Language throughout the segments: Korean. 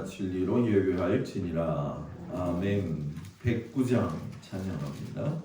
진리로 예배할지니라. 아멘. 109장 찬양합니다.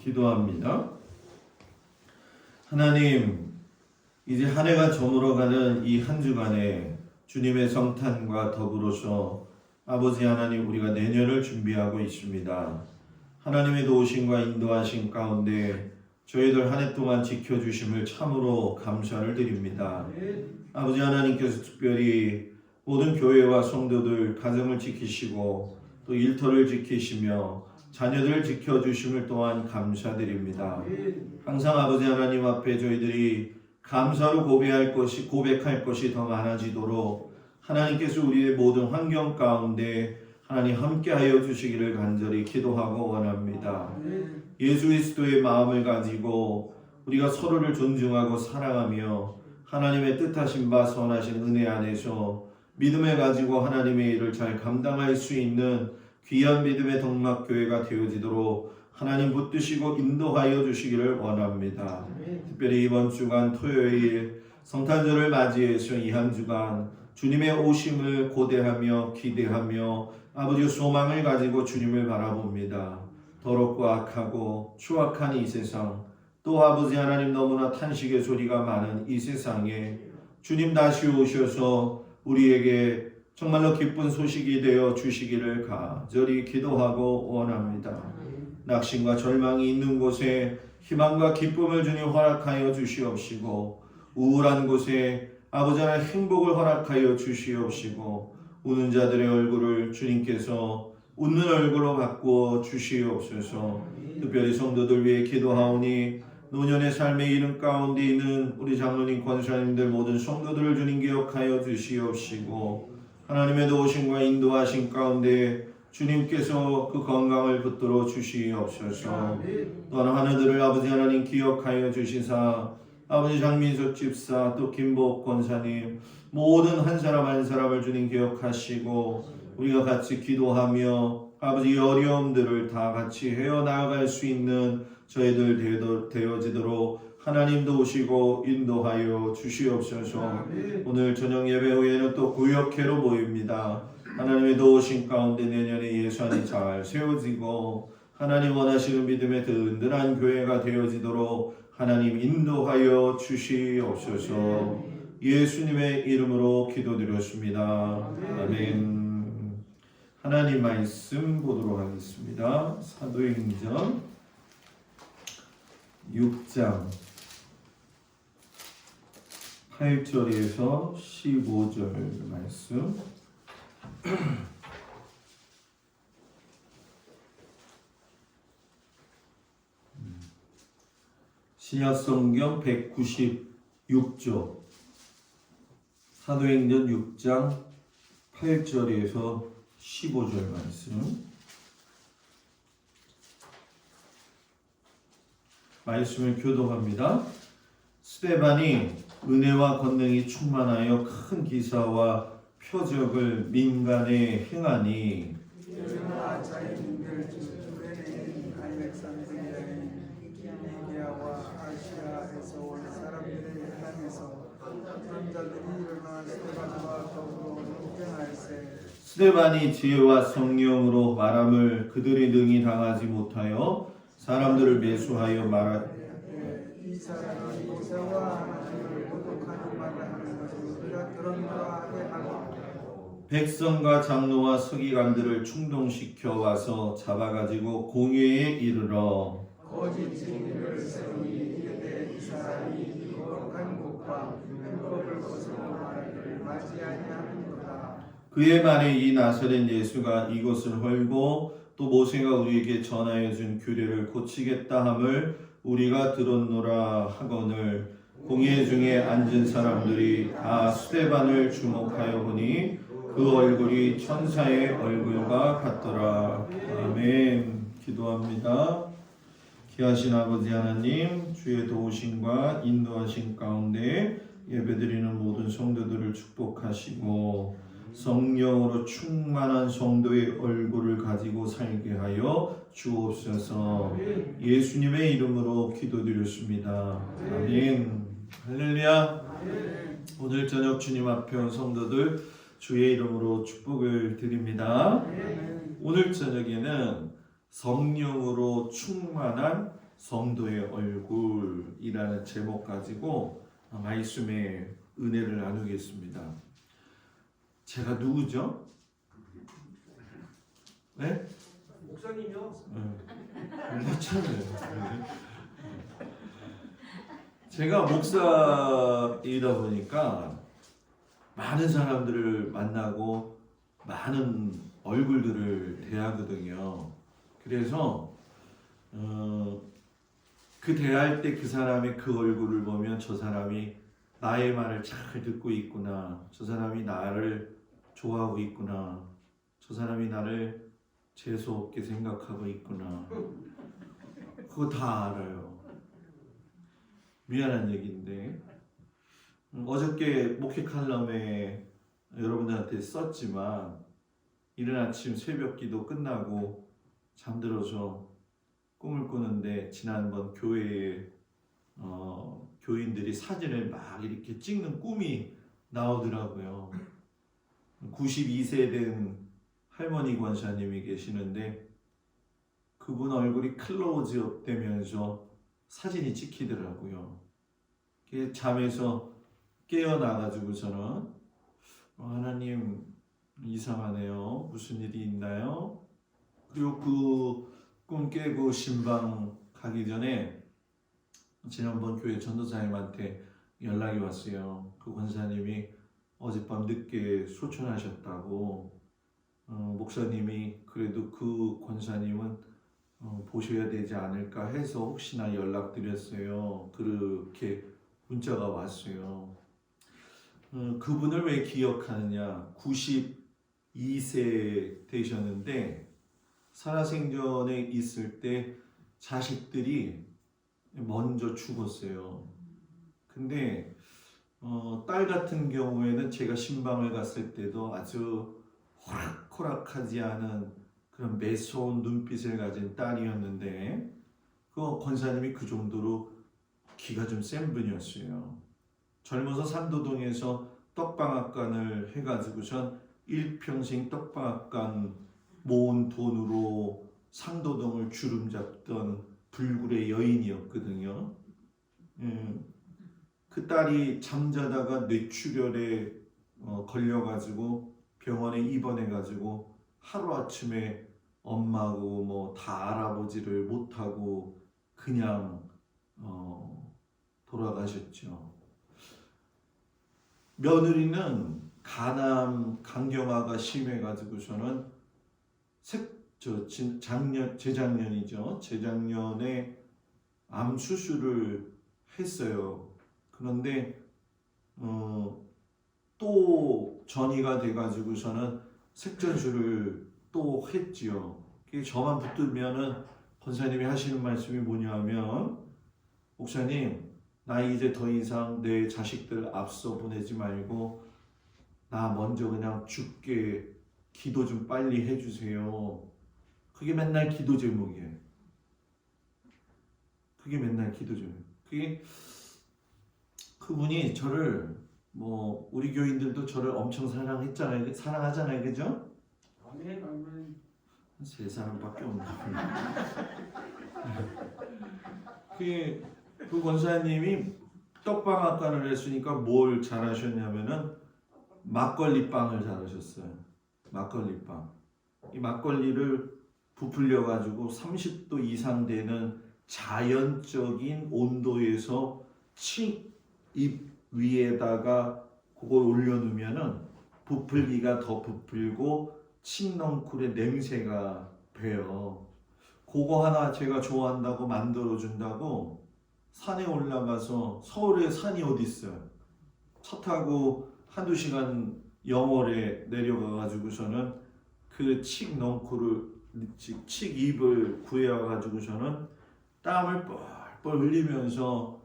기도합니다. 하나님, 이제 한 해가 저물어가는 이 한 주간에 주님의 성탄과 더불어서 아버지 하나님, 우리가 내년을 준비하고 있습니다. 하나님의 도우심과 인도하심 가운데 저희들 한 해 동안 지켜주심을 참으로 감사를 드립니다. 아버지 하나님께서 특별히 모든 교회와 성도들 가정을 지키시고 또 일터를 지키시며 자녀들을 지켜주심을 또한 감사드립니다. 항상 아버지 하나님 앞에 저희들이 감사로 고백할 것이 더 많아지도록 하나님께서 우리의 모든 환경 가운데 하나님 함께하여 주시기를 간절히 기도하고 원합니다. 예수 그리스도의 마음을 가지고 우리가 서로를 존중하고 사랑하며 하나님의 뜻하신 바 선하신 은혜 안에서 믿음을 가지고 하나님의 일을 잘 감당할 수 있는 귀한 믿음의 동막교회가 되어지도록 하나님 붙드시고 인도하여 주시기를 원합니다. 특별히 이번 주간 토요일 성탄절을 맞이해서 이 한 주간 주님의 오심을 고대하며 기대하며 아버지 소망을 가지고 주님을 바라봅니다. 더럽고 악하고 추악한 이 세상, 또 아버지 하나님 너무나 탄식의 소리가 많은 이 세상에 주님 다시 오셔서 우리에게 정말로 기쁜 소식이 되어 주시기를 간절히 기도하고 원합니다. 낙심과 절망이 있는 곳에 희망과 기쁨을 주님 허락하여 주시옵시고, 우울한 곳에 아버지 하나님 행복을 허락하여 주시옵시고, 우는 자들의 얼굴을 주님께서 웃는 얼굴로 바꾸어 주시옵소서. 특별히 성도들 위해 기도하오니 노년의 삶의 이름 가운데 있는 우리 장로님 권사님들 모든 성도들을 주님 기억하여 주시옵시고, 하나님의 도우심과 인도하심 가운데 주님께서 그 건강을 붙들어 주시옵소서. 또한 하늘들을 아버지 하나님 기억하여 주시사 아버지 장민석 집사 또 김복 권사님 모든 한 사람 한 사람을 주님 기억하시고 우리가 같이 기도하며 아버지 이 어려움들을 다 같이 헤어나갈 수 있는 저희들 되어지도록 하나님도 오시고 인도하여 주시옵소서. 오늘 저녁 예배 후에는 또 구역회로 모입니다. 하나님의 도우신 가운데 내년에 예산이 잘 세워지고 하나님 원하시는 믿음의 든든한 교회가 되어지도록 하나님 인도하여 주시옵소서. 예수님의 이름으로 기도드렸습니다. 아멘. 하나님 말씀 보도록 하겠습니다. 사도행전 6장 8절에서 15절 말씀. 신약성경 196조 사도행전 6장 8절에서 15절 말씀. 말씀을 교독합니다. 스데반이 은혜와 권능이 충만하여 큰 기사와 표적을 민간에 행하니 스데반이 지혜와 성령으로 말함을 그들이 능히 당하지 못하여 사람들을 매수하여 이 사람이 모세와 하나님을 모독하는 말을 하는 것을 우리가 들었노라 하게 하고 백성과 장로와 서기관들을 충동시켜 와서 잡아가지고 공회에 이르러 거짓 증인을 세우니 이르되 이 사람이 거룩한 곳과 율법을 거스르는 말을 맞지 아니하는도다. 그의 말에 이 나사렛 예수가 이것을 헐고 또 모세가 우리에게 전하여 준 규례를 고치겠다 함을 우리가 들었노라 하거늘 공회 중에 앉은 사람들이 다 스데반을 주목하여 보니 그 얼굴이 천사의 얼굴과 같더라. 아멘. 기도합니다. 귀하신 아버지 하나님, 주의 도우심과 인도하심 가운데 예배드리는 모든 성도들을 축복하시고 성령으로 충만한 성도의 얼굴을 가지고 살게 하여 주옵소서. 예수님의 이름으로 기도드렸습니다. 아멘. 할렐루야. 오늘 저녁 주님 앞에 온 성도들 주의 이름으로 축복을 드립니다. 오늘 저녁에는 성령으로 충만한 성도의 얼굴이라는 제목 가지고 말씀의 은혜를 나누겠습니다. 제가 누구죠? 네? 목사님이요? 괜찮아요. 제가 목사이다 보니까 많은 사람들을 만나고 많은 얼굴들을 대하거든요. 그래서 그 대할 때 그 사람의 그 얼굴을 보면 저 사람이 나의 말을 잘 듣고 있구나, 저 사람이 나를 좋아하고 있구나, 저 사람이 나를 재수없게 생각하고 있구나, 그거 다 알아요. 미안한 얘기인데 어저께 목회 칼럼에 여러분들한테 썼지만 이른 아침 새벽 기도 끝나고 잠들어서 꿈을 꾸는데 지난번 교회에 교인들이 사진을 막 이렇게 찍는 꿈이 나오더라고요. 92세 된 할머니 권사님이 계시는데 그분 얼굴이 클로즈업 되면서 사진이 찍히더라고요. 잠에서 깨어나가지고 저는 하나님 이상하네요. 무슨 일이 있나요? 그리고 그 꿈 깨고 신방 가기 전에 지난번 교회 전도사님한테 연락이 왔어요. 그 권사님이 어젯밤 늦게 소천하셨다고. 목사님이 그래도 그 권사님은 보셔야 되지 않을까 해서 혹시나 연락드렸어요. 그렇게 문자가 왔어요. 그분을 왜 기억하느냐? 92세 되셨는데 살아생전에 있을 때 자식들이 먼저 죽었어요. 근데 딸 같은 경우에는 제가 신방을 갔을 때도 아주 호락호락하지 않은 그런 매서운 눈빛을 가진 딸이었는데 그 권사님이 그 정도로 기가 좀 센 분이었어요. 젊어서 삼도동에서 떡방앗간을 해가지고선 일평생 떡방앗간 모은 돈으로 상도동을 주름잡던 불굴의 여인이었거든요. 그 딸이 잠자다가 뇌출혈에 걸려가지고 병원에 입원해가지고 하루아침에 엄마고 뭐 다 알아보지를 못하고 그냥 돌아가셨죠. 며느리는 간암 강경화가 심해가지고서는 재작년에 암 수술을 했어요. 그런데 또 전이가 돼가지고서는 색전술을 또 했지요. 그게 저만 붙들면은 권사님이 하시는 말씀이 뭐냐면, 목사님, 나 이제 더 이상 내 자식들 앞서 보내지 말고 나 먼저 그냥 죽게 기도 좀 빨리 해주세요. 그게 맨날 기도 제목이에요. 그게 맨날 기도 제목. 그게 그분이 저를 뭐 우리 교인들도 저를 엄청 사랑했잖아요. 사랑하잖아요. 그죠? 아멘, 아멘. 세 사람밖에 없나 보네. 그 권사님이 떡방앗간을 했으니까 뭘 잘하셨냐면은 막걸리빵을 잘하셨어요. 막걸리빵. 이 막걸리를 부풀려 가지고 30도 이상 되는 자연적인 온도에서 칡잎 위에다가 그걸 올려놓으면은 부풀기가 더 부풀고 칡넝쿨의 냄새가 배요. 그거 하나 제가 좋아한다고 만들어준다고 산에 올라가서, 서울에 산이 어디 있어요? 차 타고 한두 시간 영월에 내려가 가지고서는 그 칡잎을 구해와 가지고서는 땀을 뻘뻘 흘리면서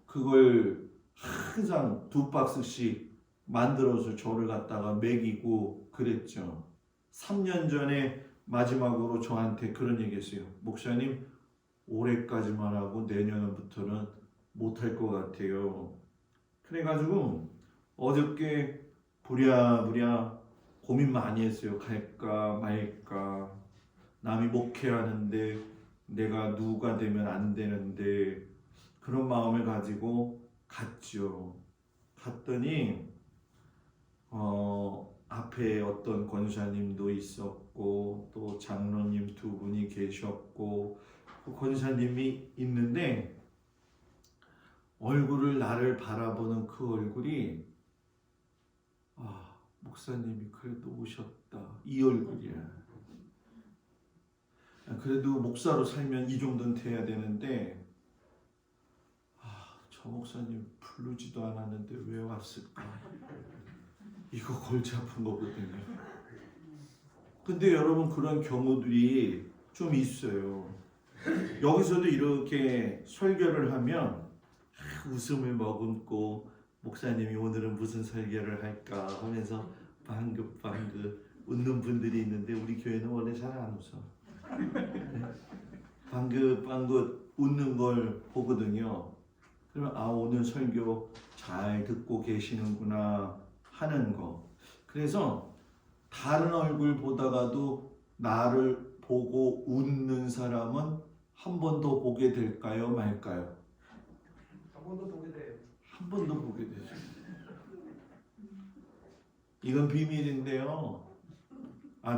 그걸 항상 2박스씩 만들어서 저를 갖다가 먹이고 그랬죠. 3년 전에 마지막으로 저한테 그런 얘기했어요. 목사님, 올해까지만 하고 내년부터는 못할 것 같아요. 그래가지고 어저께 부랴부랴 고민 많이 했어요. 갈까 말까. 남이 목회하는데 내가 누가 되면 안 되는데, 그런 마음을 가지고 갔죠. 갔더니 앞에 어떤 권사님도 있었고 또 장로님 2분이 계셨고 그 권사님이 있는데, 얼굴을 나를 바라보는 그 얼굴이, 목사님이 그래도 오셨다, 이 얼굴이야. 그래도 목사로 살면 이 정도는 돼야 되는데, 저 목사님 부르지도 않았는데 왜 왔을까? 이거 골치 아픈 거거든요. 근데 여러분, 그런 경우들이 좀 있어요. 여기서도 이렇게 설교를 하면 웃음을 머금고 목사님이 오늘은 무슨 설교를 할까 하면서 방긋방긋 웃는 분들이 있는데, 우리 교회는 원래 잘 안 웃어. 방긋방긋 웃는 걸 보거든요. 그러면 오늘 설교 잘 듣고 계시는구나 하는 거. 그래서 다른 얼굴 보다가도 나를 보고 웃는 사람은 한 번 더 보게 될까요, 말까요? 한 번 더 보게 돼요. 한 번 더 보게 되죠. 이건 비밀인데요.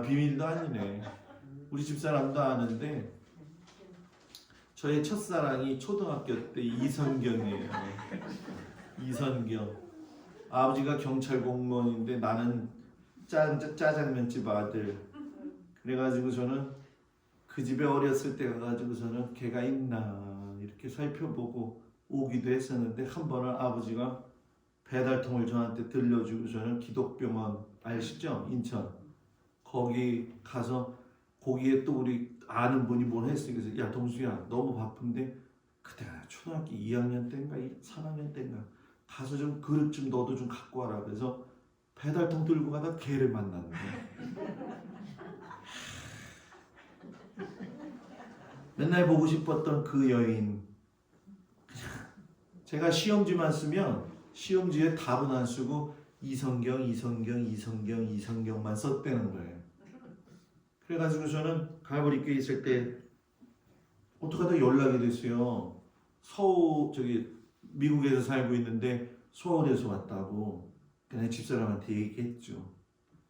비밀도 아니네. 우리 집사람도 아는데, 저의 첫사랑이 초등학교 때 이선경이에요. 이선경. 아버지가 경찰 공무원인데 나는 짜장면집 아들. 그래가지고 저는 그 집에 어렸을 때 가가지고서는 걔가 있나 이렇게 살펴보고 오기도 했었는데, 한 번은 아버지가 배달통을 저한테 들려주고서는 기독병원 아시죠? 인천. 거기 가서 거기에 또 우리 아는 분이 뭘 했어요. 그래서 야 동수야, 너무 바쁜데 그때가 초등학교 2학년 때인가 3학년 때인가 가서 좀 그릇 좀 너도 좀 갖고 와라. 그래서 배달통 들고 가다 걔를 만났는데, 맨날 보고 싶었던 그 여인. 제가 시험지만 쓰면 시험지에 답은 안 쓰고 이성경만 썼다는 거예요. 그래가지고 저는 갈보리교회 있을 때 어떻게 하다 연락이 됐어요. 미국에서 살고 있는데 서울에서 왔다고. 그냥 집사람한테 얘기했죠.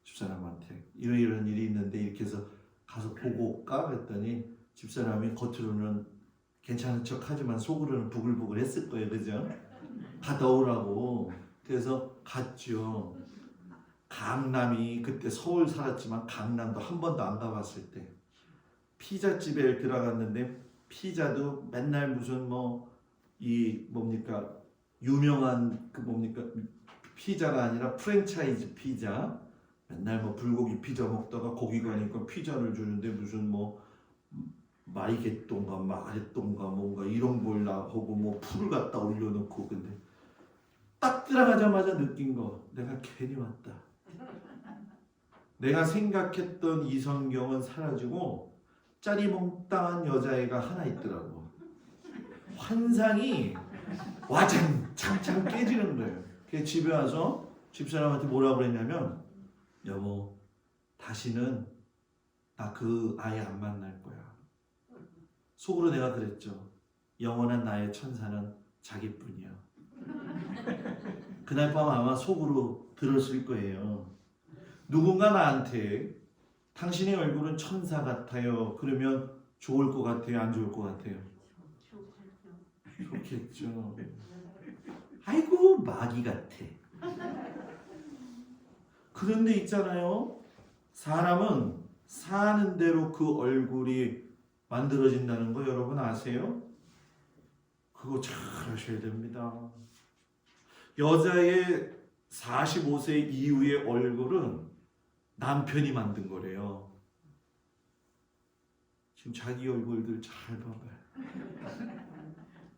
집사람한테 이런 일이 있는데 이렇게 해서 가서 보고 올까? 그랬더니 집사람이 겉으로는 괜찮은 척 하지만 속으로는 부글부글 했을 거예요. 그죠? 갔다 오라고. 그래서 갔죠. 강남이 그때 서울 살았지만 강남도 한 번도 안 가봤을 때 피자집에 들어갔는데 피자도 맨날 무슨 유명한 피자가 아니라 프랜차이즈 피자. 맨날 불고기 피자 먹다가 거기 가니까 피자를 주는데 무슨 마리게똥가 마레똥가 뭔가 이런 걸 하고 풀을 갖다 올려놓고. 근데 딱 들어가자마자 느낀 거, 내가 괜히 왔다. 내가 생각했던 이성경은 사라지고 짜리몽땅한 여자애가 하나 있더라고. 환상이 와장창창 깨지는 거예요. 그래서 집에 와서 집사람한테 뭐라고 그랬냐면, 여보, 다시는 나 그 아이 안 만날 거야. 속으로 내가 그랬죠. 영원한 나의 천사는 자기뿐이야. 그날 밤 아마 속으로 들었을 거예요. 누군가 나한테 당신의 얼굴은 천사 같아요. 그러면 좋을 것 같아요? 안 좋을 것 같아요? 좋겠죠. 아이고 마귀 같아. 그런데 있잖아요. 사람은 사는 대로 그 얼굴이 만들어진다는 거 여러분 아세요? 그거 잘 아셔야 됩니다. 여자의 45세 이후의 얼굴은 남편이 만든 거래요. 지금 자기 얼굴들 잘 봐봐요.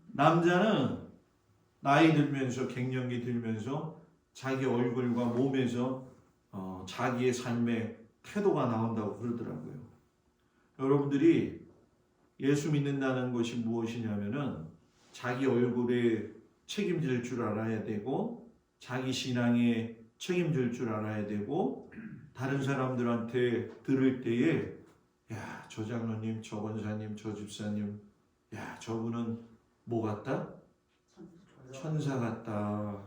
남자는 나이 들면서 갱년기 들면서 자기 얼굴과 몸에서 자기의 삶의 태도가 나온다고 그러더라고요. 여러분들이 예수 믿는다는 것이 무엇이냐면은 자기 얼굴에 책임질 줄 알아야 되고 자기 신앙에 책임질 줄 알아야 되고 다른 사람들한테 들을 때에 야, 저 장로님, 저 권사님, 저 집사님, 야, 저분은 뭐 같다? 천사 같다.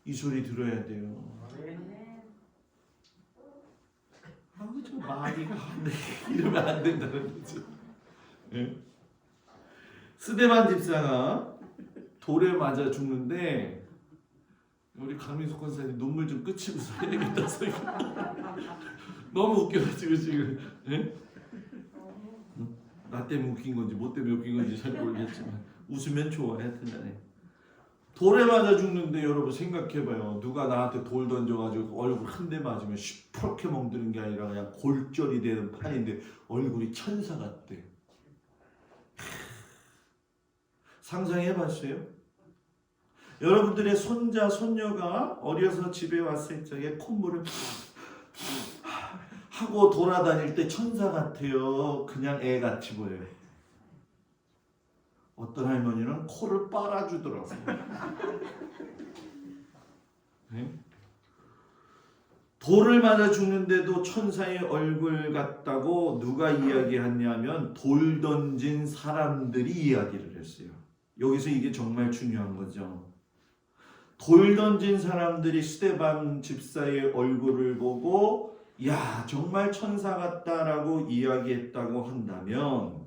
이 소리 들어야 돼요. 아우, 저 마귀가 이러면 안 된다는 거지. 예? 스데반 집사가 돌에 맞아 죽는데 우리 강민석 권사님 눈물 좀 끄치고서 해야겠다 소리. 너무 웃겨가지고 지금. 예? 나 때문에 웃긴 건지 뭐 때문에 웃긴 건지 잘 모르겠지만 웃으면 좋아. 하여튼 돌에 맞아 죽는데 여러분 생각해봐요. 누가 나한테 돌 던져가지고 얼굴 한 대 맞으면 시퍼렇게 멍드는 게 아니라 그냥 골절이 되는 판인데 얼굴이 천사 같대. 상상해봤어요? 여러분들의 손자, 손녀가 어려서 집에 왔을 적에 콧물을 하고 돌아다닐 때 천사 같아요? 그냥 애 같이 보여요? 어떤 할머니는 코를 빨아주더라고요. 네? 돌을 맞아 죽는데도 천사의 얼굴 같다고 누가 이야기했냐면 돌 던진 사람들이 이야기를 했어요. 여기서 이게 정말 중요한 거죠. 돌 던진 사람들이 스데반 집사의 얼굴을 보고 야, 정말 천사 같다라고 이야기했다고 한다면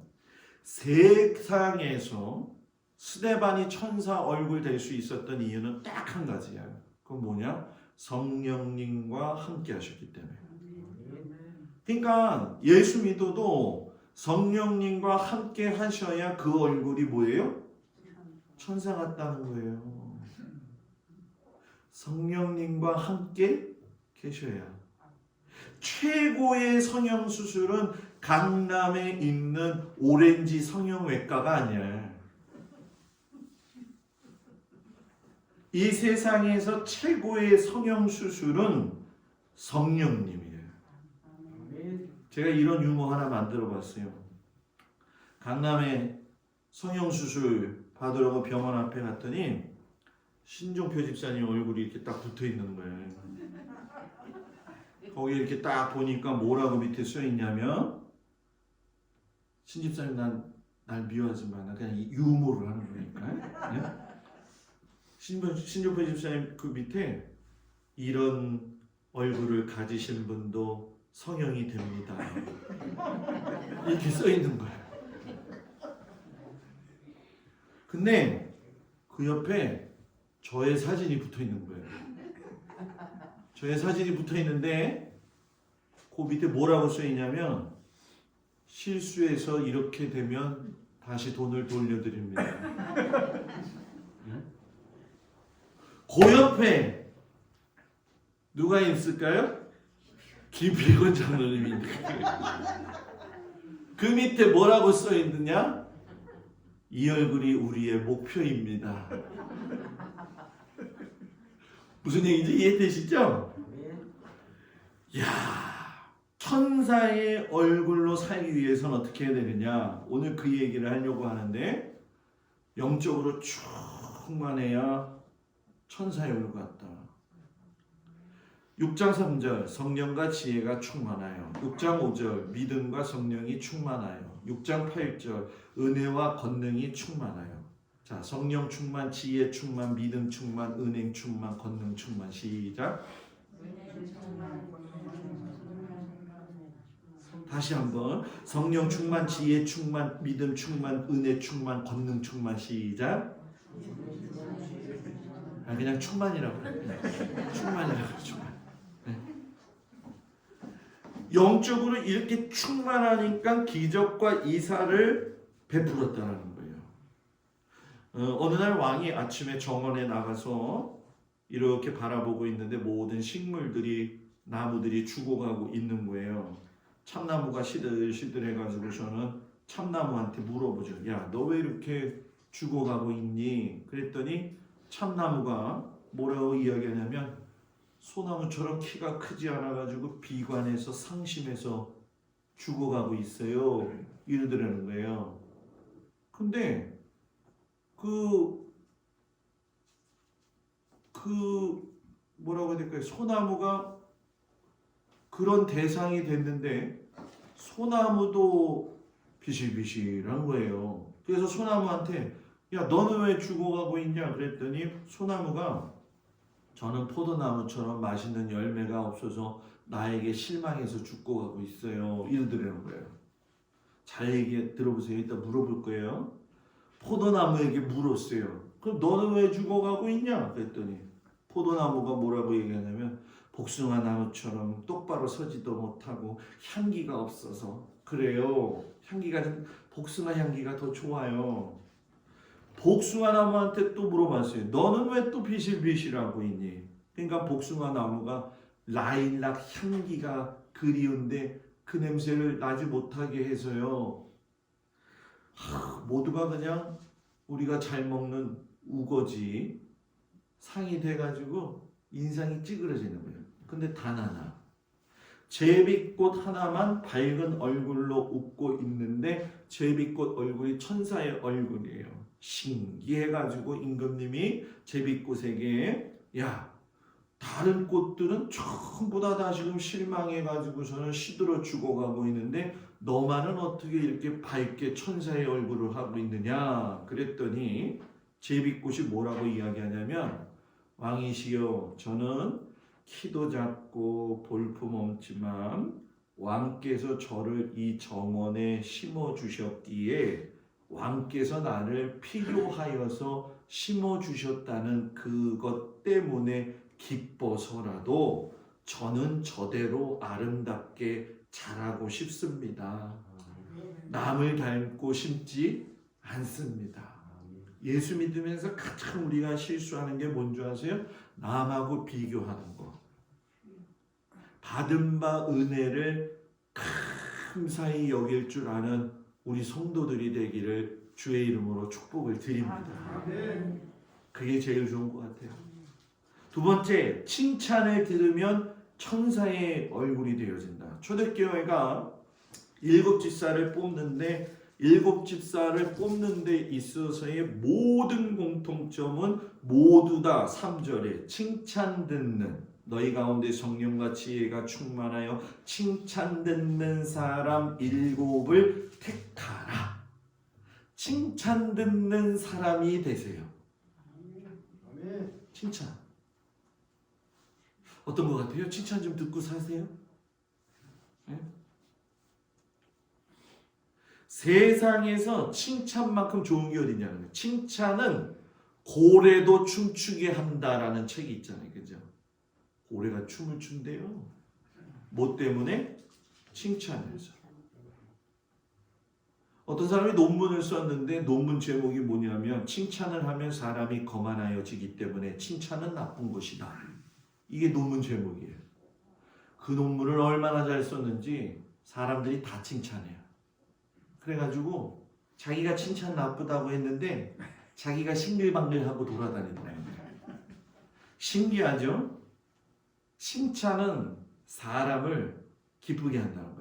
세상에서 스데반이 천사 얼굴 될 수 있었던 이유는 딱 한 가지야. 그건 뭐냐? 성령님과 함께 하셨기 때문에. 그러니까 예수 믿어도 성령님과 함께 하셔야 그 얼굴이 뭐예요? 천사 같다는 거예요. 성령님과 함께 계셔야. 최고의 성형수술은 강남에 있는 오렌지 성형외과가 아니야. 이 세상에서 최고의 성형수술은 성령님이에요. 제가 이런 유머 하나 만들어 봤어요. 강남에 성형수술 받으려고 병원 앞에 갔더니 신종표 집사님 얼굴이 이렇게 딱 붙어 있는 거예요. 거기 이렇게 딱 보니까 뭐라고 밑에 써 있냐면, 신 집사님 날 미워하지 마. 나 그냥 유머를 하는 거니까. 예? 신종표 집사님 그 밑에 이런 얼굴을 가지신 분도 성형이 됩니다. 이렇게 써 있는 거예요. 근데 그 옆에 저의 사진이 붙어 있는 거예요. 저의 사진이 붙어 있는데 그 밑에 뭐라고 써 있냐면, 실수해서 이렇게 되면 다시 돈을 돌려드립니다. 그 옆에 누가 있을까요? 김필곤 장로님인데 그 밑에 뭐라고 써 있느냐? 이 얼굴이 우리의 목표입니다. 무슨 얘기인지 이해되시죠? 야, 천사의 얼굴로 살기 위해서는 어떻게 해야 되느냐? 오늘 그 얘기를 하려고 하는데, 영적으로 충만해야 천사의 얼굴 같다. 6장 3절 성령과 지혜가 충만하여, 6장 5절 믿음과 성령이 충만하여, 6장 8절 은혜와 권능이 충만하여. 자, 성령 충만, 지혜 충만, 믿음 충만, 은행 충만, 권능 충만. 시작. 다시 한번. 성령 충만, 지혜 충만, 믿음 충만, 은혜 충만, 권능 충만. 시작. 그냥 충만이라고 그래. 충만이라고 그래. 충만. 네. 영적으로 이렇게 충만하니까 기적과 이사를 베풀었다는 거예요. 어느 날 왕이 아침에 정원에 나가서 이렇게 바라보고 있는데 모든 식물들이, 나무들이 죽어가고 있는 거예요. 참나무가 시들시들해가지고 저는 참나무한테 물어보죠. 야, 너 왜 이렇게 죽어가고 있니? 그랬더니 참나무가 뭐라고 이야기하냐면, 소나무처럼 키가 크지 않아가지고 비관해서 상심해서 죽어가고 있어요. 이러더라는 거예요. 근데 뭐라고 해야 될까요? 소나무가 그런 대상이 됐는데 소나무도 비실비실한 거예요. 그래서 소나무한테 야, 너는 왜 죽어가고 있냐? 그랬더니 소나무가 저는 포도나무처럼 맛있는 열매가 없어서 나에게 실망해서 죽고 가고 있어요. 이러더라는 거예요. 잘 얘기 들어보세요. 이따 물어볼 거예요. 포도나무에게 물었어요. 그럼 너는 왜 죽어가고 있냐? 그랬더니 포도나무가 뭐라고 얘기하냐면, 복숭아 나무처럼 똑바로 서지도 못하고 향기가 없어서 그래요. 복숭아 향기가 더 좋아요. 복숭아 나무한테 또 물어봤어요. 너는 왜 또 비실비실하고 있니? 그러니까 복숭아 나무가 라일락 향기가 그리운데 그 냄새를 나지 못하게 해서요. 모두가 그냥 우리가 잘 먹는 우거지 상이 돼가지고 인상이 찌그러지는 거예요. 근데 단 하나, 제비꽃 하나만 밝은 얼굴로 웃고 있는데 제비꽃 얼굴이 천사의 얼굴이에요. 신기해가지고 임금님이 제비꽃에게 야, 다른 꽃들은 전부 다 지금 실망해가지고서는 시들어 죽어가고 있는데 너만은 어떻게 이렇게 밝게 천사의 얼굴을 하고 있느냐? 그랬더니 제비꽃이 뭐라고 이야기하냐면, 왕이시여, 저는 키도 작고 볼품 없지만 왕께서 저를 이 정원에 심어 주셨기에 왕께서 나를 필요하여서 심어 주셨다는 그것 때문에 기뻐서라도 저는 저대로 아름답게 자라고 싶습니다. 남을 닮고 싶지 않습니다. 예수 믿으면서 가장 우리가 실수하는 게 뭔지 아세요? 남하고 비교하는 거. 받은 바 은혜를 감사히 여길 줄 아는 우리 성도들이 되기를 주의 이름으로 축복을 드립니다. 그게 제일 좋은 것 같아요. 두 번째, 칭찬을 들으면 천사의 얼굴이 되어진다. 초대교회가 7 집사를 뽑는데 일곱 집사를 뽑는 데 있어서의 모든 공통점은 모두 다 3절에 칭찬 듣는, 너희 가운데 성령과 지혜가 충만하여 칭찬 듣는 사람 7을 택하라. 칭찬 듣는 사람이 되세요. 칭찬. 어떤 것 같아요? 칭찬 좀 듣고 사세요? 네? 세상에서 칭찬만큼 좋은 게 어디냐는 거예요. 칭찬은 고래도 춤추게 한다라는 책이 있잖아요. 그죠? 고래가 춤을 춘대요. 뭐 때문에? 칭찬해서. 어떤 사람이 논문을 썼는데 논문 제목이 뭐냐면 칭찬을 하면 사람이 거만하여지기 때문에 칭찬은 나쁜 것이다. 이게 논문 제목이에요. 그 논문을 얼마나 잘 썼는지 사람들이 다 칭찬해요. 그래가지고 자기가 칭찬 나쁘다고 했는데 자기가 싱글방글하고 돌아다닌다는 거예요. 신기하죠? 칭찬은 사람을 기쁘게 한다는 거예요.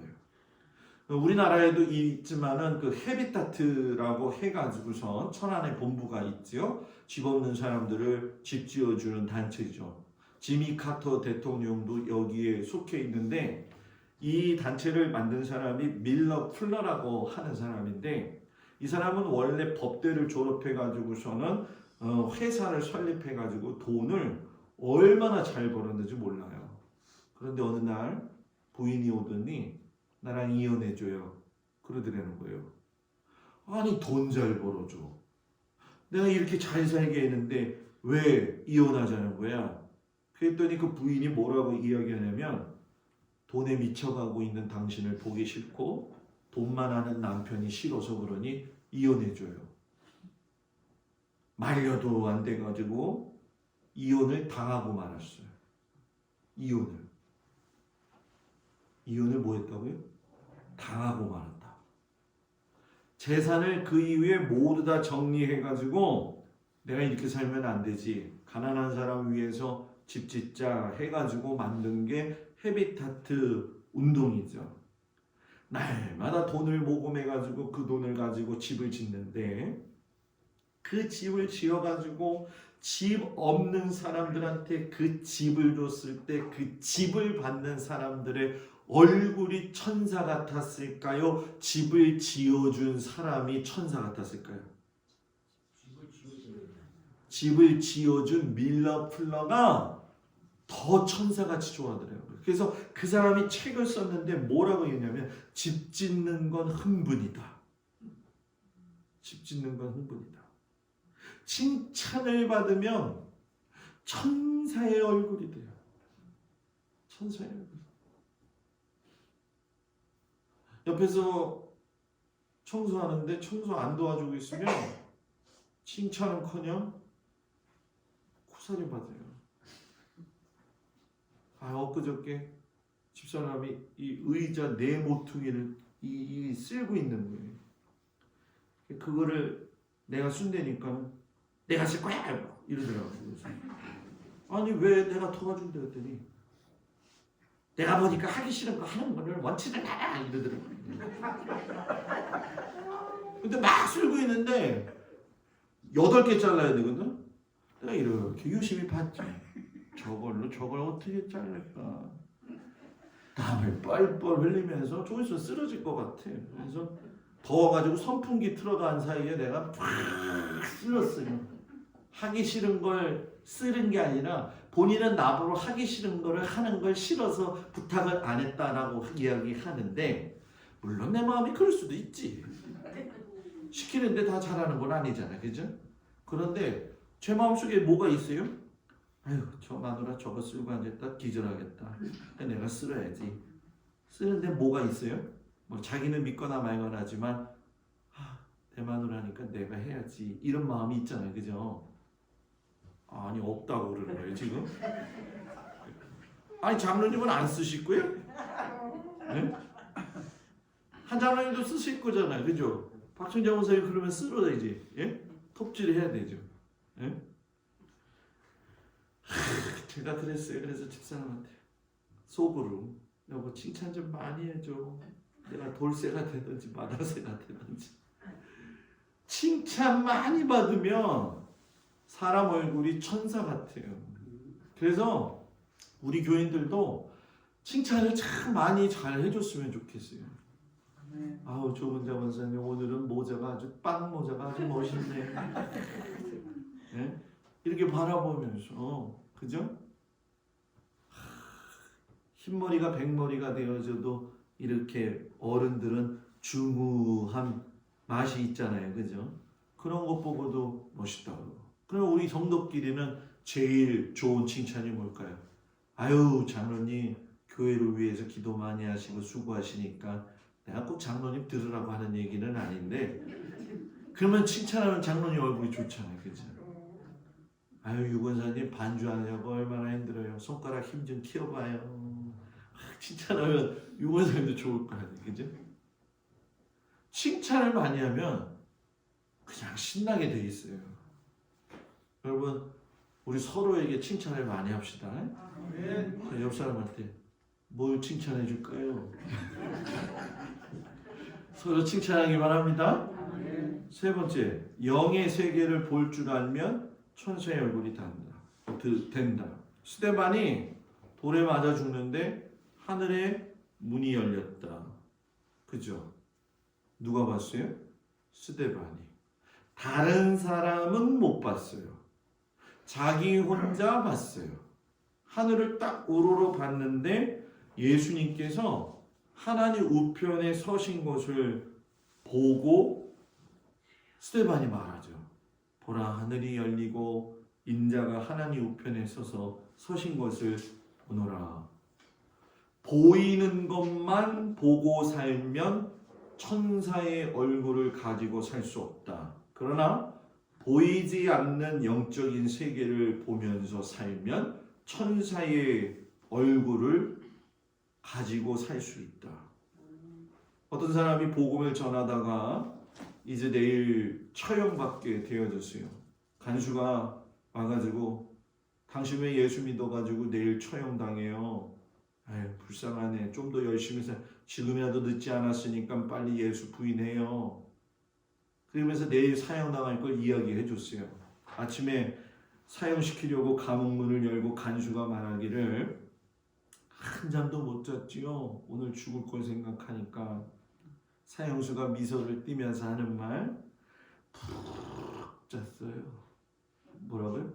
우리나라에도 있지만은 그 헤비타트라고 해가지고선 천안에 본부가 있죠. 집 없는 사람들을 집 지어주는 단체죠. 지미 카터 대통령도 여기에 속해 있는데 이 단체를 만든 사람이 밀러 풀러라고 하는 사람인데 이 사람은 원래 법대를 졸업해가지고서는 회사를 설립해가지고 돈을 얼마나 잘 벌었는지 몰라요. 그런데 어느 날 부인이 오더니 나랑 이혼해줘요. 그러더라는 거예요. 아니 돈 잘 벌어줘. 내가 이렇게 잘 살게 했는데 왜 이혼하자는 거야? 그랬더니 그 부인이 뭐라고 이야기하냐면 돈에 미쳐가고 있는 당신을 보기 싫고 돈만 하는 남편이 싫어서 그러니 이혼해줘요. 말려도 안 돼가지고 이혼을 당하고 말았어요. 이혼을 뭐 했다고요? 당하고 말았다. 재산을 그 이후에 모두 다 정리해가지고 내가 이렇게 살면 안 되지. 가난한 사람 위해서 집 짓자 해가지고 만든 게 헤비타트 운동이죠. 날마다 돈을 모금해가지고 그 돈을 가지고 집을 짓는데 그 집을 지어가지고 집 없는 사람들한테 그 집을 줬을 때 그 집을 받는 사람들의 얼굴이 천사 같았을까요? 집을 지어준 사람이 천사 같았을까요? 집을 지어준 밀러 풀러가 더 천사같이 좋아하더라고요. 그래서 그 사람이 책을 썼는데 뭐라고 했냐면 집 짓는 건 흥분이다. 집 짓는 건 흥분이다. 칭찬을 받으면 천사의 얼굴이 돼요. 천사의 얼굴. 옆에서 청소하는데 청소 안 도와주고 있으면 칭찬은커녕 코사리 받아요. 엊그저께 집사람이 이 의자 네 모퉁이를 쓸고 있는 거예요. 그거를 내가 쓴다니까 내가 쓸 거야 이러더라고요. 아니 왜 내가 도와준다 했더니 내가 보니까 하기 싫은 거 하는 거를 원치는 않아 이러더라고요. 근데 막 쓸고 있는데 8개 잘라야 되거든. 내가 이렇게 유심히 봤지. 저걸 어떻게 자를까? 땀을 뻘뻘 흘리면서 좀 있으면 쓰러질 것 같아. 그래서 더워가지고 선풍기 틀어간 사이에 내가 팍 쓸었어요. 하기 싫은 걸 쓰는 게 아니라 본인은 나보고 하기 싫은 거를 하는 걸 싫어서 부탁을 안 했다라고 이야기하는데 물론 내 마음이 그럴 수도 있지. 시키는데 다 잘하는 건 아니잖아, 그죠? 그런데 제 마음속에 뭐가 있어요? 아유, 저 마누라 저거 쓰고 앉았다 기절하겠다. 내가 쓸어야지. 쓰는데 뭐가 있어요? 뭐 자기는 믿거나 말거나 하지만 내 마누라니까 내가 해야지 이런 마음이 있잖아요, 그죠? 아니 없다고 그러는 거예요 지금? 아니 장로님은 안 쓰실 거예요? 네? 한 장로님도 쓰실 거잖아요, 그죠? 박순자 원사님 그러면 쓸어야지, 예? 톱질을 해야 되죠. 예? 제가 그랬어요. 그래서 집사람한테 속으로 여보 칭찬 좀 많이 해줘. 내가 돌쇠가 되든지 마다새가 되든지 칭찬 많이 받으면 사람 얼굴이 천사 같아요. 그래서 우리 교인들도 칭찬을 참 많이 잘 해줬으면 좋겠어요. 아우 조은자 원사님 오늘은 모자가 아주 빵 모자가 아주 멋있네. 네? 이렇게 바라보면서 그죠? 흰머리가 백머리가 되어져도 이렇게 어른들은 중후한 맛이 있잖아요. 그죠? 그런 것 보고도 멋있다고. 그럼 우리 성도끼리는 제일 좋은 칭찬이 뭘까요? 아유 장로님 교회를 위해서 기도 많이 하시고 수고하시니까 내가 꼭 장로님 들으라고 하는 얘기는 아닌데 그러면 칭찬하면 장로님 얼굴이 좋잖아요. 그죠? 아유 유권사님 반주하려고 얼마나 힘들어요. 손가락 힘 좀 키워봐요. 칭찬하면 유권사님도 좋을 거 아니에요. 그죠? 칭찬을 많이 하면 그냥 신나게 돼 있어요. 여러분 우리 서로에게 칭찬을 많이 합시다. 자, 옆 사람한테 뭘 칭찬해 줄까요? 서로 칭찬하기 바랍니다. 세 번째, 영의 세계를 볼 줄 알면 천사의 얼굴이 된다. 스데반이 돌에 맞아 죽는데 하늘에 문이 열렸다. 그죠? 누가 봤어요? 스데반이. 다른 사람은 못 봤어요. 자기 혼자 봤어요. 하늘을 딱 우러러 봤는데 예수님께서 하나님 우편에 서신 것을 보고 스데반이 말하죠. 보라 하늘이 열리고 인자가 하나님 우편에 서신 것을 보노라. 보이는 것만 보고 살면 천사의 얼굴을 가지고 살 수 없다. 그러나 보이지 않는 영적인 세계를 보면서 살면 천사의 얼굴을 가지고 살 수 있다. 어떤 사람이 복음을 전하다가 이제 내일 처형받게 되어졌어요. 간수가 와가지고 당신 왜 예수 믿어가지고 내일 처형당해요. 아유 불쌍하네. 좀 더 열심히 살. 지금이라도 늦지 않았으니까 빨리 예수 부인해요. 그러면서 내일 사형당할 걸 이야기해 줬어요. 아침에 사형시키려고 감옥문을 열고 간수가 말하기를 한 잠도 못 잤지요. 오늘 죽을 걸 생각하니까. 사형수가 미소를 띠면서 하는 말, 푹 잤어요. 뭐라고요?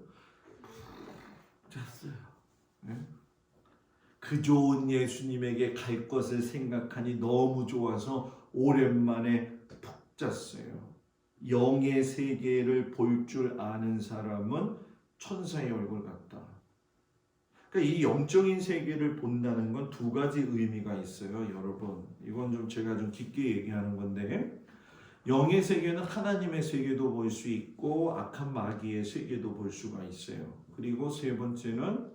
푹 잤어요. 네? 그 좋은 예수님에게 갈 것을 생각하니 너무 좋아서 오랜만에 푹 잤어요. 영의 세계를 볼 줄 아는 사람은 천사의 얼굴 같다. 그러니까 이 영적인 세계를 본다는 건 두 가지 의미가 있어요, 여러분. 이건 좀 제가 좀 깊게 얘기하는 건데, 영의 세계는 하나님의 세계도 볼 수 있고 악한 마귀의 세계도 볼 수가 있어요. 그리고 세 번째는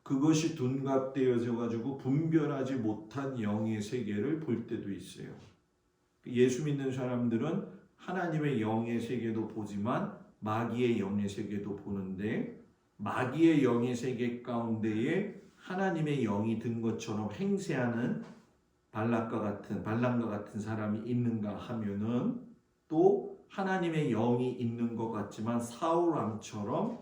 그것이 둔갑되어져 가지고 분별하지 못한 영의 세계를 볼 때도 있어요. 예수 믿는 사람들은 하나님의 영의 세계도 보지만 마귀의 영의 세계도 보는데, 마귀의 영의 세계 가운데에 하나님의 영이 든 것처럼 행세하는 발람과 같은 사람이 있는가 하면은 또 하나님의 영이 있는 것 같지만 사울왕처럼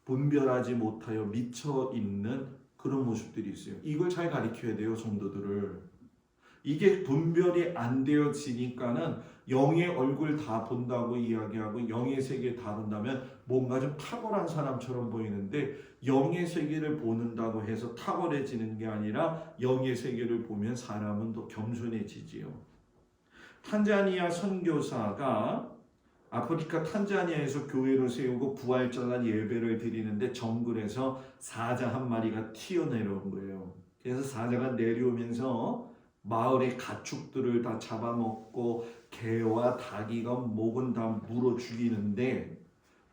분별하지 못하여 미쳐 있는 그런 모습들이 있어요. 이걸 잘 가르쳐야 돼요, 성도들을. 이게 분별이 안 되어지니까는 영의 얼굴 다 본다고 이야기하고 영의 세계 다 본다면 뭔가 좀 탁월한 사람처럼 보이는데, 영의 세계를 보는다고 해서 탁월해지는 게 아니라 영의 세계를 보면 사람은 더 겸손해지지요. 탄자니아 선교사가 아프리카 탄자니아에서 교회를 세우고 부활절날 예배를 드리는데 정글에서 사자 한 마리가 튀어내려온 거예요. 그래서 사자가 내려오면서 마을의 가축들을 다 잡아먹고 개와 닭이가 목은 다 물어 죽이는데,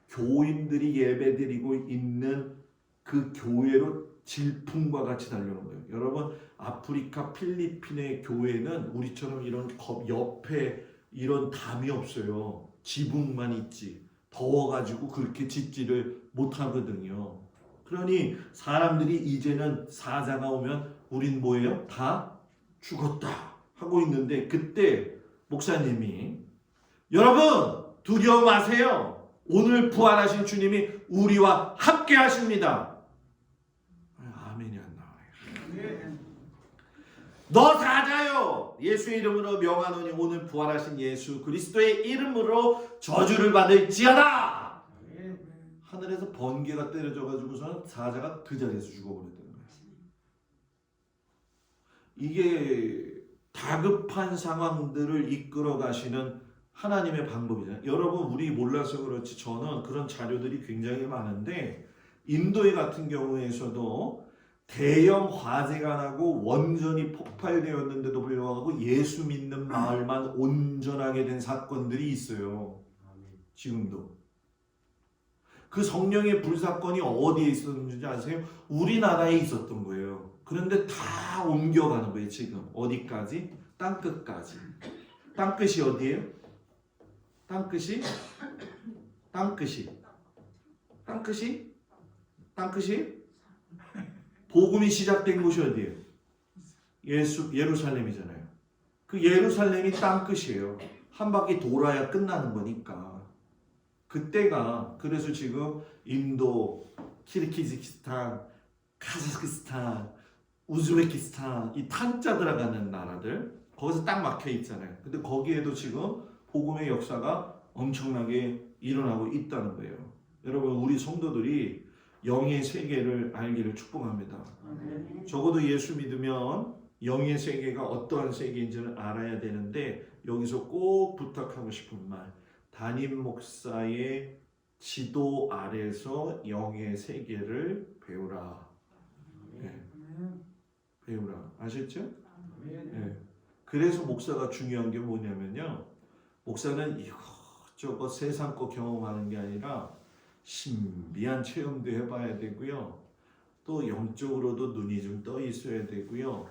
교인들이 예배드리고 있는 그 교회로 질풍과 같이 달려오는 거예요. 여러분, 아프리카 필리핀의 교회는 우리처럼 이런 옆에 이런 담이 없어요. 지붕만 있지. 더워가지고 그렇게 짓지를 못하거든요. 그러니 사람들이 이제는 사자가 오면 우린 뭐예요? 다 죽었다 하고 있는데 그때 목사님이 여러분 두려워 마세요. 오늘 부활하신 주님이 우리와 함께 하십니다. 아멘이 안 나와요. 너 사자요 예수의 이름으로 명하노니 오늘 부활하신 예수 그리스도의 이름으로 저주를 받을지어다. 하늘에서 번개가 때려져가지고서는 사자가 그 자리에서 죽어버렸다는 거예요. 이게 다급한 상황들을 이끌어 가시는 하나님의 방법이잖아요. 여러분 우리 몰라서 그렇지 저는 그런 자료들이 굉장히 많은데 인도에 같은 경우에서도 대형 화재가 나고 원전이 폭발되었는데도 불구하고 예수 믿는 마을만 온전하게 된 사건들이 있어요. 지금도. 그 성령의 불사건이 어디에 있었는지 아세요? 우리나라에 있었던 거예요. 그런데 다 옮겨가는 거예요. 지금 어디까지? 땅끝까지. 땅끝이 어디예요? 땅끝이? 복음이 시작된 곳이 어디예요? 예루살렘이잖아요. 그 예루살렘이 땅끝이에요. 한 바퀴 돌아야 끝나는 거니까. 그때가 그래서 지금 인도, 키르기즈스탄, 카자흐스탄, 우즈베키스탄 이 탄자 들어가는 나라들 거기서 딱 막혀 있잖아요. 근데 거기에도 지금 복음의 역사가 엄청나게 일어나고 있다는 거예요. 여러분 우리 성도들이 영의 세계를 알기를 축복합니다. 적어도 예수 믿으면 영의 세계가 어떠한 세계인지를 알아야 되는데 여기서 꼭 부탁하고 싶은 말 담임 목사의 지도 아래서 영의 세계를 배우라. 네. 배우라. 아셨죠? 네. 그래서 목사가 중요한 게 뭐냐면요. 목사는 이것저것 세상 거 경험하는 게 아니라 신비한 체험도 해봐야 되고요. 또 영적으로도 눈이 좀 떠 있어야 되고요.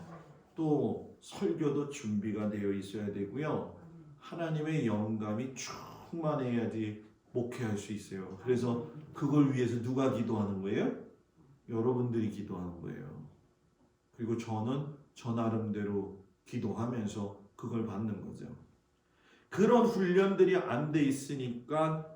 또 설교도 준비가 되어 있어야 되고요. 하나님의 영감이 충만해야지 목회할 수 있어요. 그래서 그걸 위해서 누가 기도하는 거예요? 여러분들이 기도하는 거예요. 그리고 저는 저 나름대로 기도하면서 그걸 받는 거죠. 그런 훈련들이 안 돼 있으니까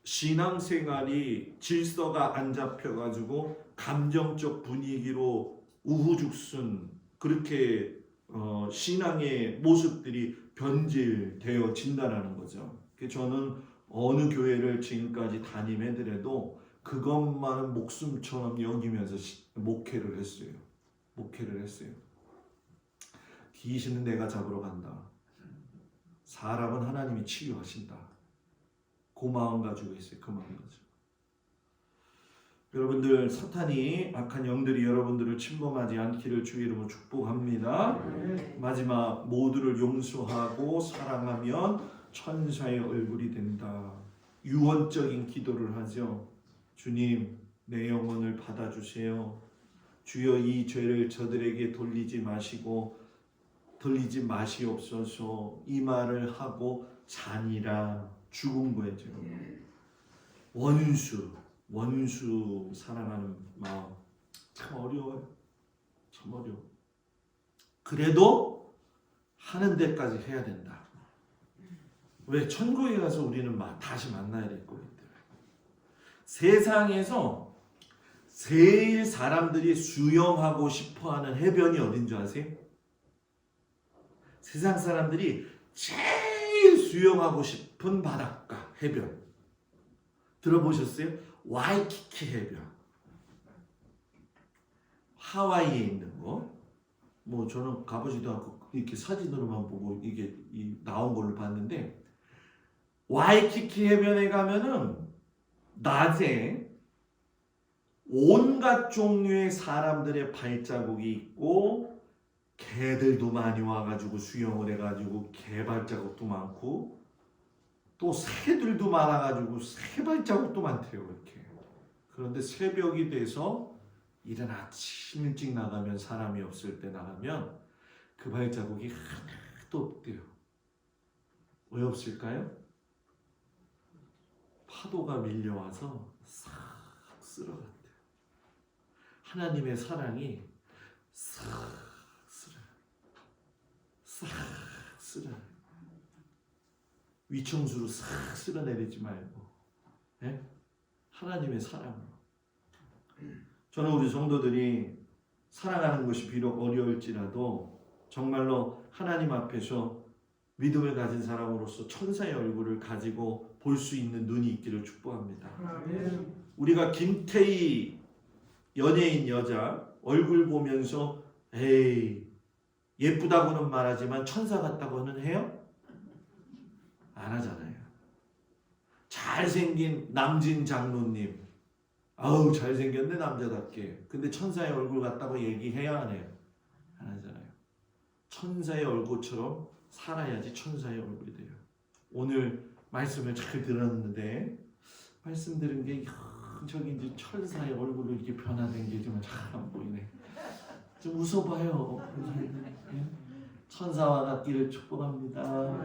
신앙생활이 질서가 안 잡혀가지고 감정적 분위기로 우후죽순 그렇게 신앙의 모습들이 변질되어진다는 거죠. 저는 어느 교회를 지금까지 담임해드려도 그것만은 목숨처럼 여기면서 목회를 했어요. 귀신은 내가 잡으러 간다. 사람은 하나님이 치유하신다. 그 마음 가지고 있어요. 그 마음 가지고. 여러분들 사탄이 악한 영들이 여러분들을 침범하지 않기를 주의 이름으로 축복합니다. 마지막 모두를 용서하고 사랑하면 천사의 얼굴이 된다. 유언적인 기도를 하죠. 주님 내 영혼을 받아주세요. 주여 이 죄를 저들에게 돌리지 마시옵소서. 이 말을 하고 자니라 죽은 거예요. 지금. 원수 사랑하는 마음 참 어려워요. 참 어려워. 그래도 하는 데까지 해야 된다. 왜? 천국에 가서 우리는 다시 만나야 될 거기 때문에. 세상에서 제일 사람들이 수영하고 싶어하는 해변이 어딘 줄 아세요? 세상 사람들이 제일 수영하고 싶은 바닷가, 해변. 들어보셨어요? 와이키키 해변. 하와이에 있는 거. 저는 가보지도 않고 이렇게 사진으로만 보고 이게 나온 걸로 봤는데 와이키키 해변에 가면은 낮에 온갖 종류의 사람들의 발자국이 있고 개들도 많이 와가지고 수영을 해가지고 개 발자국도 많고 또 새들도 많아가지고 새 발자국도 많대요. 이렇게. 그런데 새벽이 돼서 이른 아침 일찍 나가면 사람이 없을 때 나가면 그 발자국이 하나도 없대요. 왜 없을까요? 파도가 밀려와서 싹 쓸어갔대요. 하나님의 사랑이 싹 쓸어요. 싹 쓸어 위청수로 싹 쓸어내리지 말고 예? 하나님의 사랑으로. 저는 우리 성도들이 살아가는 것이 비록 어려울지라도 정말로 하나님 앞에서 믿음을 가진 사람으로서 천사의 얼굴을 가지고 볼 수 있는 눈이 있기를 축복합니다. 아멘. 우리가 김태희 연예인 여자 얼굴 보면서 에이 예쁘다고는 말하지만 천사 같다고는 해요? 안 하잖아요. 잘생긴 남진 장로님 아우 잘생겼네 남자답게. 근데 천사의 얼굴 같다고 얘기해야 안 해요? 안 하잖아요. 천사의 얼굴처럼 살아야지 천사의 얼굴이 돼요. 오늘 말씀을 잘 들었는데 말씀 들은 게 저기 이제 천사의 얼굴로 이렇게 변화된 게 좀 잘 안 보이네. 좀 웃어봐요. 천사와 같기를 축복합니다.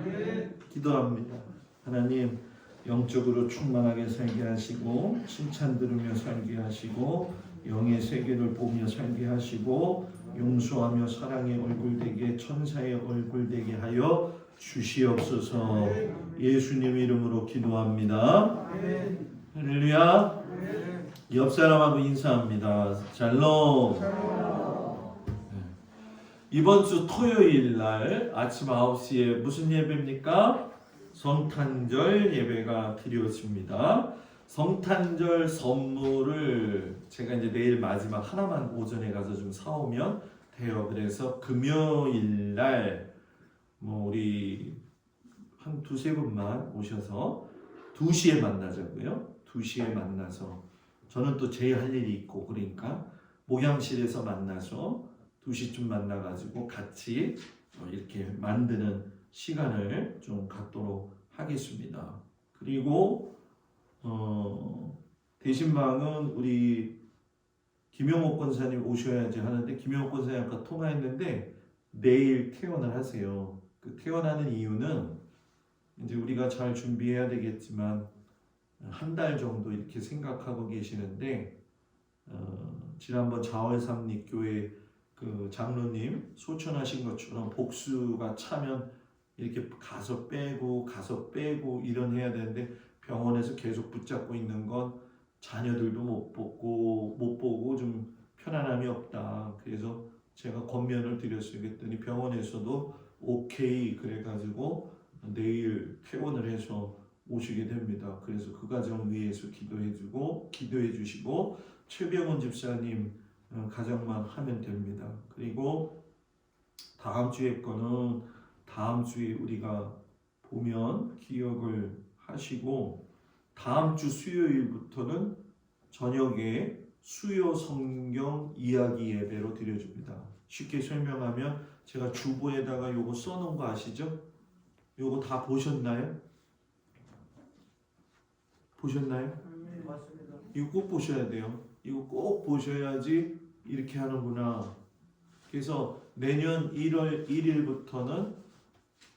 기도합니다. 하나님 영적으로 충만하게 살게 하시고 칭찬 들으며 살게 하시고 영의 세계를 보며 살게 하시고 용서하며 사랑의 얼굴 되게 천사의 얼굴 되게 하여 주시옵소서. 예수님 이름으로 기도합니다. 할렐루야. 옆 사람하고 인사합니다. 샬롬. 이번 주 토요일 날 아침 9시에 무슨 예배입니까? 성탄절 예배가 드려집니다. 성탄절 선물을 제가 이제 내일 마지막 하나만 오전에 가서 좀 사오면 돼요. 그래서 금요일 날 뭐 우리 한 두세 분만 오셔서 2시에 만나자고요. 2시에 만나서 저는 또 제 할 일이 있고 그러니까 목양실에서 만나서 2시쯤 만나가지고 같이 이렇게 만드는 시간을 좀 갖도록 하겠습니다. 그리고 대신방은 우리 김용옥 권사님 오셔야지 하는데 김용옥 권사님 아까 통화했는데 내일 퇴원을 하세요. 그 퇴원하는 이유는 이제 우리가 잘 준비해야 되겠지만 한 달 정도 이렇게 생각하고 계시는데 지난번 자월삼립교회 그 장로님 소천하신 것처럼 복수가 차면 이렇게 가서 빼고 이런 해야 되는데 병원에서 계속 붙잡고 있는 건 자녀들도 못 보고 좀 편안함이 없다. 그래서 제가 권면을 드렸어요. 그랬더니 병원에서도 오케이 그래가지고 내일 퇴원을 해서 오시게 됩니다. 그래서 그 가정 위해서 기도해 주시고 최병원 집사님 가정만 하면 됩니다. 그리고 다음 주에 거는 다음 주에 우리가 보면 기억을 하시고 다음 주 수요일부터는 저녁에 수요 성경 이야기 예배로 드려줍니다. 쉽게 설명하면 제가 주보에다가 요거 써놓은 거 아시죠? 요거 다 보셨나요? 맞습니다. 이거 꼭 보셔야 돼요. 이거 꼭 보셔야지 이렇게 하는구나. 그래서 내년 1월 1일부터는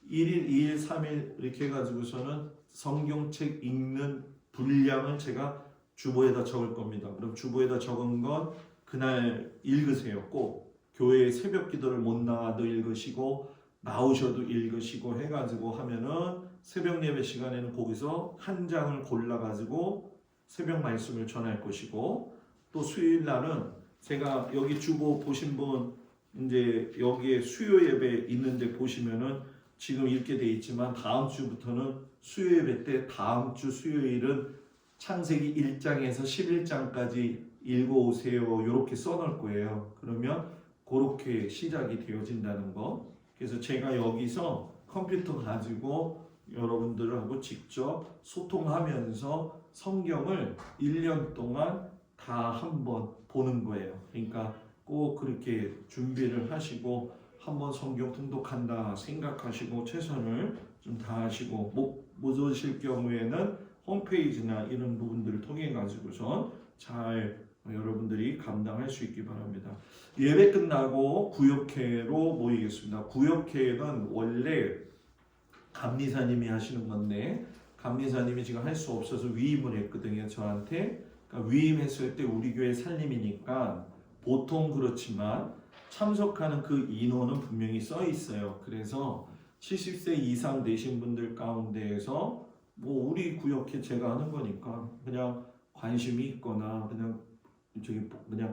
1일, 2일, 3일 이렇게 해가지고서는 성경책 읽는 분량을 제가 주보에다 적을 겁니다. 그럼 주보에다 적은 건 그날 읽으세요. 꼭 교회 새벽 기도를 못 나와도 읽으시고 나오셔도 읽으시고 해가지고 하면은 새벽 예배 시간에는 거기서 한 장을 골라가지고 새벽 말씀을 전할 것이고 또 수요일 날은 제가 여기 주보 보신 분 이제 여기에 수요 예배 있는데 보시면은 지금 이렇게 돼 있지만 다음 주부터는 수요 예배 때 다음 주 수요일은 창세기 1장에서 11장까지 읽어오세요. 이렇게 써놓을 거예요. 그러면 그렇게 시작이 되어진다는 거. 그래서 제가 여기서 컴퓨터 가지고 여러분들하고 직접 소통하면서 성경을 1년 동안 다 한번 보는 거예요. 그러니까 꼭 그렇게 준비를 하시고 한번 성경 통독한다 생각하시고 최선을 좀 다하시고 못 오실 경우에는 홈페이지나 이런 부분들을 통해 가지고선 잘 여러분들이 감당할 수 있기 바랍니다. 예배 끝나고 구역회로 모이겠습니다. 구역회는 원래 감리사님이 하시는 건데 감리사님이 지금 할 수 없어서 위임을 했거든요. 저한테. 그러니까 위임했을 때 우리 교회 살림이니까 보통 그렇지만 참석하는 그 인원은 분명히 써 있어요. 그래서 70세 이상 되신 분들 가운데에서 뭐 우리 구역에 제가 하는 거니까 그냥 관심이 있거나 그냥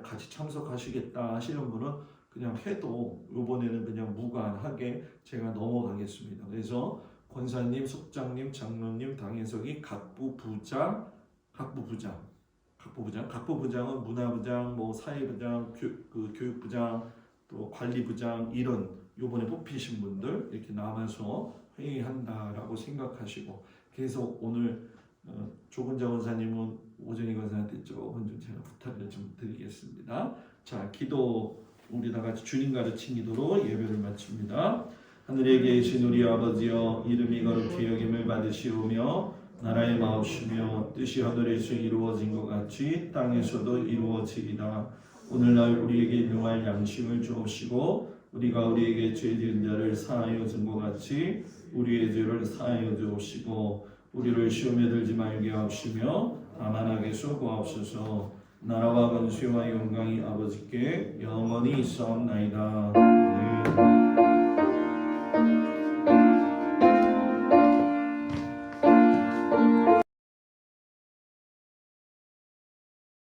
같이 참석하시겠다 하시는 분은 그냥 해도 이번에는 그냥 무관하게 제가 넘어가겠습니다. 그래서 권사님, 속장님, 장로님, 당회석이 각부부장은 문화부장, 뭐 사회부장, 교육부장, 또 관리부장 이런 요번에 뽑히신 분들 이렇게 남아서 회의한다라고 생각하시고 그래서 오늘 조근자 원사님은 오정희 권사한테 조금 좀 제가 부탁을 좀 드리겠습니다. 자, 기도 우리 다 같이 주님 가르친 기도로 예배를 마칩니다. 하늘에 계신 우리 아버지여 이름이 거룩히 여김을 받으시오며 나라의 마옵시며 뜻이 하늘에서 이루어진 것 같이 땅에서도 이루어지이다. 오늘날 우리에게 일용할 양식을 주옵시고 우리가 우리에게 죄 지은 자를 사하여 준 것 같이 우리의 죄를 사하여 주옵시고 우리를 시험에 들지 말게 하옵시며 다만 악에서 구하옵소서. 나라와 권세와 영광이 아버지께 영원히 있사옵나이다. 아멘.